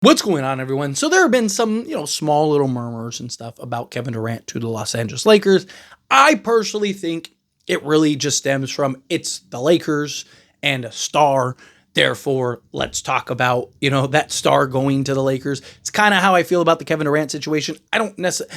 What's going on, everyone? So there have been some, small little murmurs and stuff about Kevin Durant to the Los Angeles Lakers. I personally think it really just stems from it's the Lakers and a star. Therefore, let's talk about, that star going to the Lakers. It's kind of how I feel about the Kevin Durant situation. I don't necessarily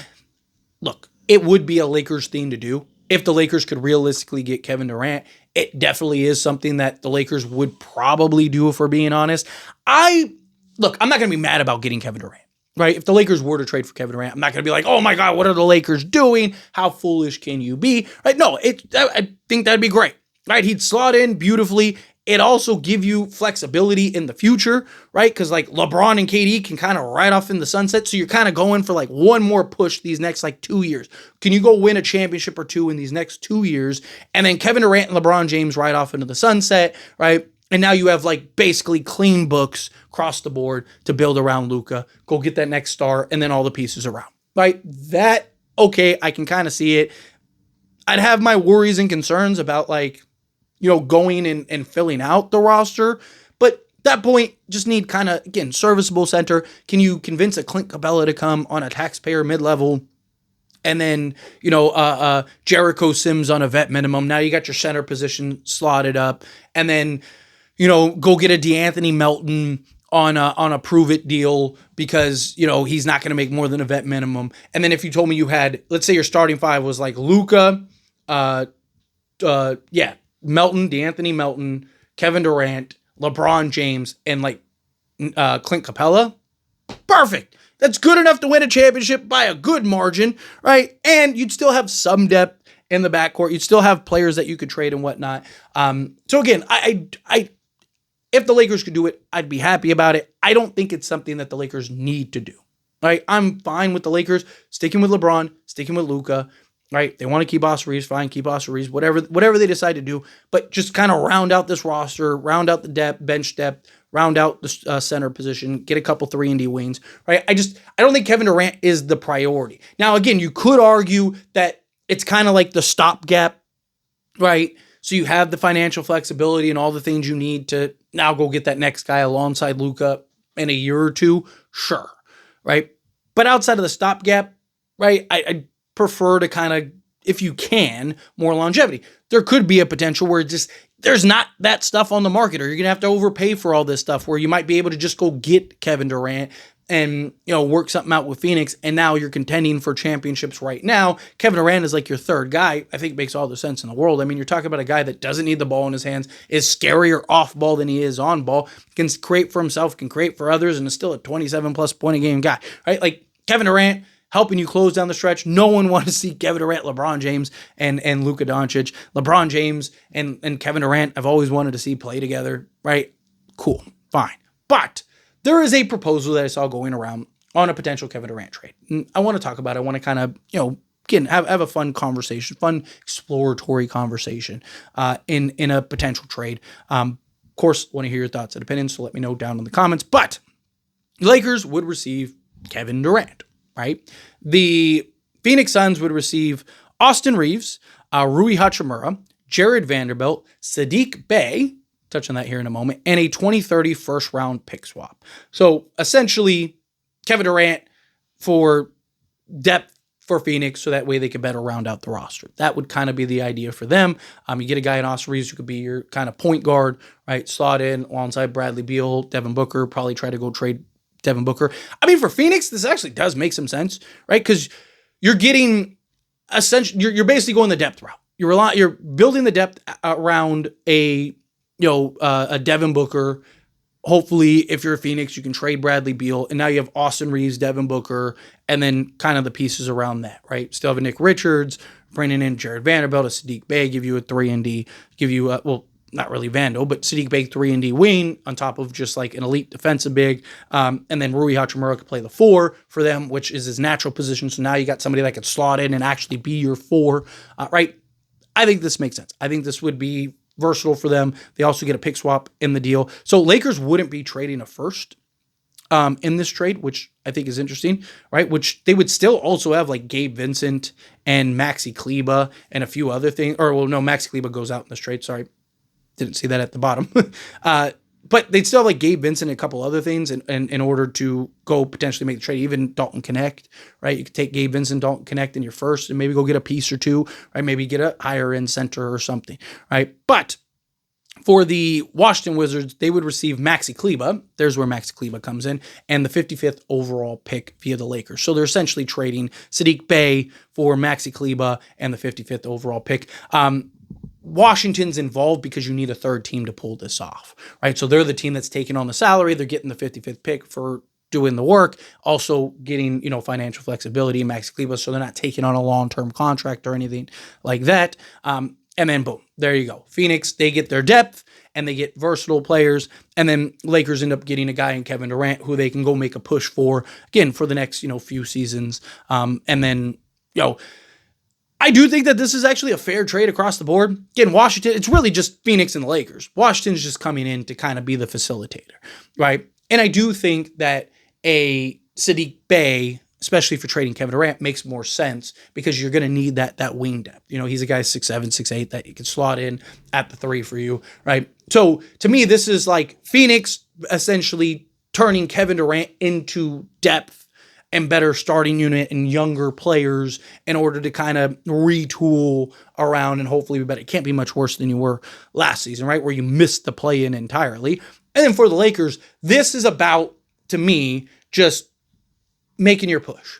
look, it would be a Lakers thing to do. If the Lakers could realistically get Kevin Durant, it definitely is something that the Lakers would probably do if we're being honest. I'm not going to be mad about getting Kevin Durant, right? If the Lakers were to trade for Kevin Durant, I'm not going to be like, oh my God, what are the Lakers doing? How foolish can you be? Right? No, I think that'd be great, right? He'd slot in beautifully. It also give you flexibility in the future, right? Because like LeBron and KD can kind of ride off in the sunset. So you're kind of going for like one more push these next like 2 years. Can you go win a championship or two in these next 2 years? And then Kevin Durant and LeBron James ride off into the sunset, right? And now you have like basically clean books across the board to build around Luka. Go get that next star and then all the pieces around, right? Okay, I can kind of see it. I'd have my worries and concerns about like, going and filling out the roster. But at that point, just need kind of, again, serviceable center. Can you convince a Clint Capella to come on a taxpayer mid-level? And then, Jericho Sims on a vet minimum. Now you got your center position slotted up. And then, go get a DeAnthony Melton on a prove it deal because, he's not going to make more than a vet minimum. And then if you told me you had, let's say your starting five was like Luka, Melton, DeAnthony Melton, Kevin Durant, LeBron James, and like Clint Capella, perfect. That's good enough to win a championship by a good margin, right? And you'd still have some depth in the backcourt. You'd still have players that you could trade and whatnot. So again, I if the Lakers could do it, I'd be happy about it. I don't think it's something that the Lakers need to do. Right? I'm fine with the Lakers sticking with LeBron, sticking with Luka. Right? They want to keep Austin Reeves, fine, keep Austin Reeves, whatever they decide to do. But just kind of round out this roster, round out the depth, bench depth, round out the center position, get a couple 3-and-D wings. Right? I don't think Kevin Durant is the priority. Now, again, you could argue that it's kind of like the stopgap, right? So you have the financial flexibility and all the things you need to now go get that next guy alongside Luka in a year or two. Sure. Right. But outside of the stopgap, right, I prefer to kind of, if you can, more longevity. There could be a potential where there's not that stuff on the market, or you're going to have to overpay for all this stuff where you might be able to just go get Kevin Durant and, work something out with Phoenix, and now you're contending for championships right now. Kevin Durant is like your third guy. I think it makes all the sense in the world. I mean, you're talking about a guy that doesn't need the ball in his hands, is scarier off ball than he is on ball, can create for himself, can create for others, and is still a 27-plus point a game guy, right? Like Kevin Durant helping you close down the stretch. No one wants to see Kevin Durant, LeBron James, and Luka Doncic. LeBron James and Kevin Durant, I've always wanted to see play together, right? Cool, fine. But there is a proposal that I saw going around on a potential Kevin Durant trade. And I want to talk about it. I want to kind of, again, have a fun conversation, fun exploratory conversation in a potential trade. Of course, want to hear your thoughts and opinions, so let me know down in the comments. But the Lakers would receive Kevin Durant, right? The Phoenix Suns would receive Austin Reeves, Rui Hachimura, Jared Vanderbilt, Sadiq Bey, touch on that here in a moment, and a 2030 first round pick swap. So essentially, Kevin Durant for depth for Phoenix, so that way they could better round out the roster. That would kind of be the idea for them. You get a guy in Austin Reeves who could be your kind of point guard, right? Slot in alongside Bradley Beal, Devin Booker, probably try to go trade Devin Booker. I mean, for Phoenix, this actually does make some sense, right? Because you're getting essentially, you're basically going the depth route. You're building the depth around a Devin Booker. Hopefully, if you're a Phoenix, you can trade Bradley Beal, and now you have Austin Reeves, Devin Booker, and then kind of the pieces around that, right? Still have a Nick Richards, bringing in Jared Vanderbilt, a Sadiq Bey, give you a 3-and-D, give you not really Vando, but Sadiq Bey 3-and-D wing on top of just like an elite defensive big. And then Rui Hachimura could play the 4 for them, which is his natural position. So now you got somebody that could slot in and actually be your 4, right? I think this makes sense. I think this would be versatile for them. They also get a pick swap in the deal. So Lakers wouldn't be trading a first in this trade, which I think is interesting, right? Which they would still also have like Gabe Vincent and Maxi Kleba and a few other things. Maxi Kleba goes out in this trade. Sorry. Didn't see that at the bottom. but they'd still have like Gabe Vincent and a couple other things in order to go potentially make the trade. Even Dalton Connect, right? You could take Gabe Vincent, Dalton Connect in your first and maybe go get a piece or two, right? Maybe get a higher end center or something, right? But for the Washington Wizards, they would receive Maxi Kleber. There's where Maxi Kleber comes in, and the 55th overall pick via the Lakers. So they're essentially trading Saddiq Bey for Maxi Kleber and the 55th overall pick. Washington's involved because you need a third team to pull this off, right? So they're the team that's taking on the salary. They're getting the 55th pick for doing the work, also getting, financial flexibility in Maxi Kleber, so they're not taking on a long-term contract or anything like that. And then boom, there you go. Phoenix, they get their depth and they get versatile players. And then Lakers end up getting a guy in Kevin Durant who they can go make a push for, again, for the next, few seasons. And then, I do think that this is actually a fair trade across the board. Again, Washington, it's really just Phoenix and the Lakers. Washington's just coming in to kind of be the facilitator, right? And I do think that a Saddiq Bey, especially for trading Kevin Durant, makes more sense because you're going to need that wing depth. He's a guy 6'7", 6'8", that you can slot in at the 3 for you, right? So to me, this is like Phoenix essentially turning Kevin Durant into depth and better starting unit and younger players in order to kind of retool around and hopefully be better. It can't be much worse than you were last season, right? Where you missed the play-in entirely. And then for the Lakers, this is about, to me, just making your push.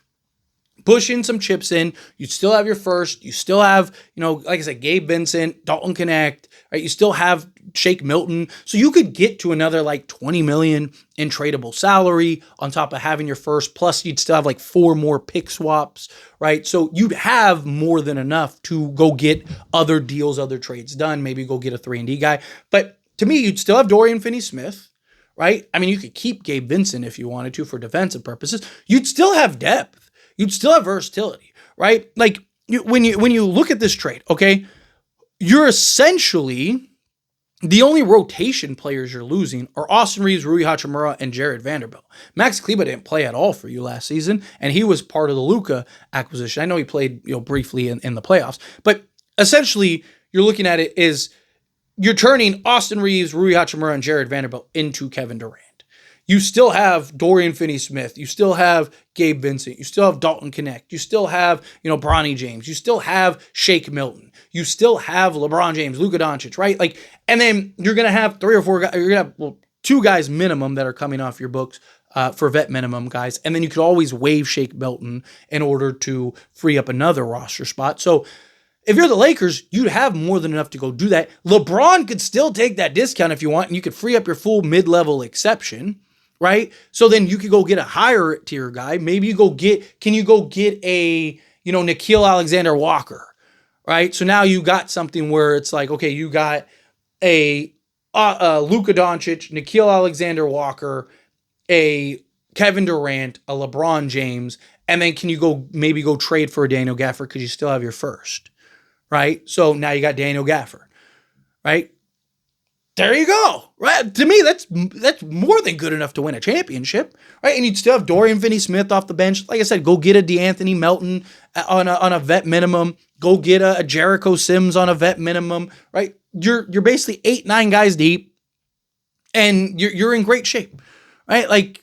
Pushing some chips in. You still have your first. You still have, like I said, Gabe Vincent, Dalton Connect, right? You still have Shake Milton. So you could get to another like $20 million in tradable salary on top of having your first. Plus you'd still have like 4 more pick swaps, right? So you'd have more than enough to go get other deals, other trades done. Maybe go get a 3-and-D guy. But to me, you'd still have Dorian Finney-Smith, right? I mean, you could keep Gabe Vincent if you wanted to for defensive purposes. You'd still have depth. You'd still have versatility, right? Like when you look at this trade, okay, you're essentially the only rotation players you're losing are Austin Reeves, Rui Hachimura, and Jared Vanderbilt. Max Kleber didn't play at all for you last season, and he was part of the Luka acquisition. I know he played briefly in the playoffs, but essentially you're looking at it is you're turning Austin Reeves, Rui Hachimura, and Jared Vanderbilt into Kevin Durant. You still have Dorian Finney-Smith. You still have Gabe Vincent. You still have Dalton Connect. You still have, Bronny James. You still have Shake Milton. You still have LeBron James, Luka Doncic, right? Like, and then you're going to have 3 or 4 guys. You're going to have 2 guys minimum that are coming off your books for vet minimum guys. And then you could always waive Shake Milton in order to free up another roster spot. So if you're the Lakers, you'd have more than enough to go do that. LeBron could still take that discount if you want, and you could free up your full mid-level exception. Right? So then you could go get a higher tier guy. Maybe you go get a, Nickeil Alexander-Walker, right? So now you got something where it's like, okay, you got a Luka Doncic, Nickeil Alexander-Walker, a Kevin Durant, a LeBron James, and then can you maybe go trade for a Daniel Gafford because you still have your first, right? So now you got Daniel Gafford, right? There you go, right? To me, that's more than good enough to win a championship, right? And you'd still have Dorian Finney-Smith off the bench. Like I said, go get a DeAnthony Melton on a vet minimum. Go get a Jericho Sims on a vet minimum, right? You're basically 8-9 guys deep, and you're in great shape, right? Like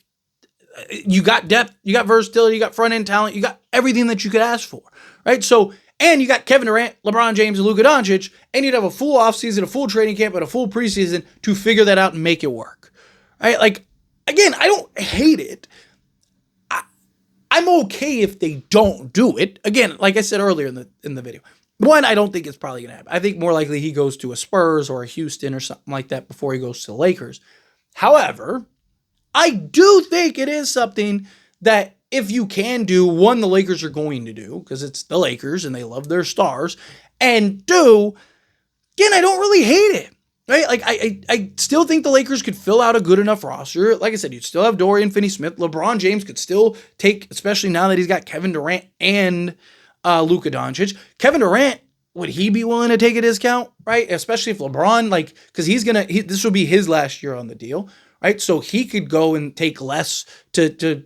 you got depth, you got versatility, you got front end talent, you got everything that you could ask for, right? So. And you got Kevin Durant, LeBron James, and Luka Doncic, and you'd have a full offseason, a full training camp, and a full preseason to figure that out and make it work. Right? Like, again, I don't hate it. I'm okay if they don't do it. Again, like I said earlier in the video. One, I don't think it's probably going to happen. I think more likely he goes to a Spurs or a Houston or something like that before he goes to the Lakers. However, I do think it is something that if you can do, one, the Lakers are going to do, because it's the Lakers and they love their stars. And 2, again, I don't really hate it, right? Like, I still think the Lakers could fill out a good enough roster. Like I said, you'd still have Dorian Finney-Smith. LeBron James could still take, especially now that he's got Kevin Durant and Luka Doncic. Kevin Durant, would he be willing to take a discount, right? Especially if LeBron, because this will be his last year on the deal, right? So he could go and take less to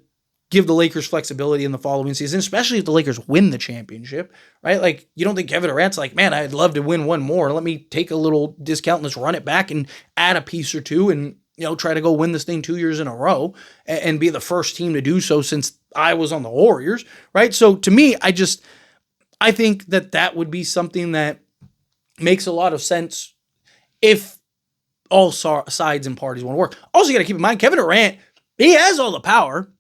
give the Lakers flexibility in the following season, especially if the Lakers win the championship, right? Like, you don't think Kevin Durant's like, man, I'd love to win one more. Let me take a little discount and let's run it back and add a piece or two and try to go win this thing 2 years in a row and be the first team to do so since I was on the Warriors, right? So to me, I think that would be something that makes a lot of sense if all sides and parties want to work. Also, you got to keep in mind, Kevin Durant, he has all the power,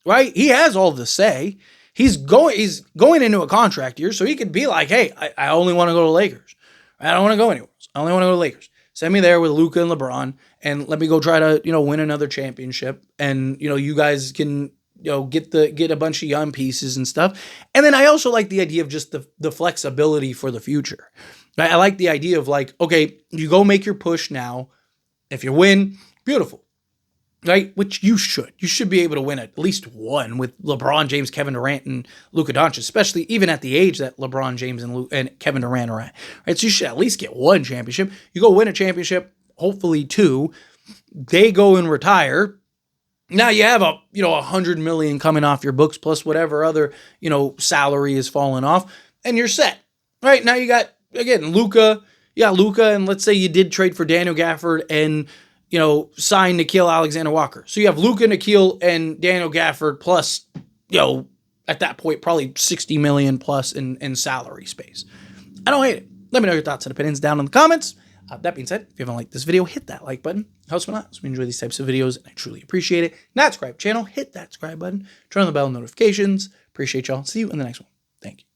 right? He has all the say. He's going into a contract year, so he could be like, hey, I only want to go to Lakers. I don't want to go anywhere else. I only want to go to Lakers. Send me there with Luka and LeBron, and let me go try to, win another championship. And, you guys can, get a bunch of young pieces and stuff. And then I also like the idea of just the flexibility for the future. I like the idea of like, okay, you go make your push now. If you win, beautiful. Right? Which you should. You should be able to win at least one with LeBron James, Kevin Durant, and Luka Doncic, especially even at the age that LeBron James and Kevin Durant are at. Right? So you should at least get one championship. You go win a championship, hopefully two. They go and retire. Now you have $100 million coming off your books plus whatever other, salary is falling off, and you're set. Right? Now you got, again, Luka. Yeah, Luka, and let's say you did trade for Daniel Gafford and sign Nickeil Alexander-Walker. So you have Luka, Nickeil, and Daniel Gafford plus, at that point, probably $60 million plus in salary space. I don't hate it. Let me know your thoughts and opinions down in the comments. That being said, if you haven't liked this video, hit that like button. Helps me out. So we enjoy these types of videos, and I truly appreciate it. Not subscribe to the channel, hit that subscribe button. Turn on the bell notifications. Appreciate y'all. See you in the next one. Thank you.